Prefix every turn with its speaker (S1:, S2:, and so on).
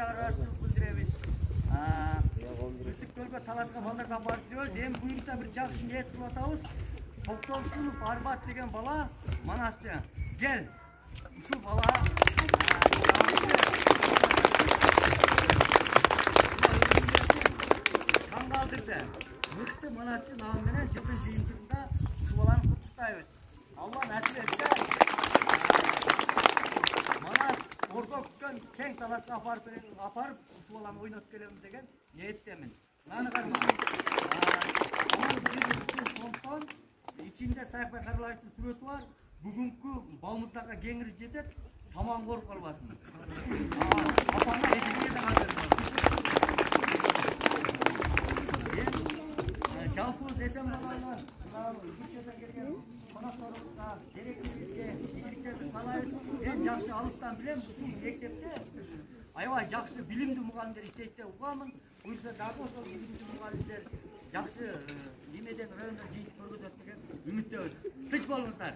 S1: да ыраазычылык билдиребиз. Үстүккөлгө талашка балдардан барып жүрөбүз. Эми буюрса бир жакшы ниет кылып атабыз. Токтомсунов Арбат деген бала Манасчы. Кел. Ушул бала кандалдырды. Мыкты Манасчы намы менен жылдын жыйынтыгында ушул баланы куттуктайбыз. Алла насип этсе, Манас ордо күткөн кең талашка апарып ушул баланы ойноп келебиз деген ниеттемин. Мынаны карма. Сондықтан içinde Sayıkбай Карлаевтың сүрөтү бар. Бүгүнкү балмыздакка кеңири жетет, тамам коруп калбасын. Апаңа эсиңе да калтырма. Жалпыбыз эсен балалар, күчөдөн келген конокторубузга, жеректерибизге, ийгиликтерди каалайбыз. Эң жакшы алыстан билем, ушул мектепте аябай жакшы билимдүү мугалимдер иштейт деп угамын. Буюрса дагы ошол билимдүү мугалимдер жакшы немеден райондо жыйынтык көргөзөт деген үмүттөбүз. Тынч болуңуздар.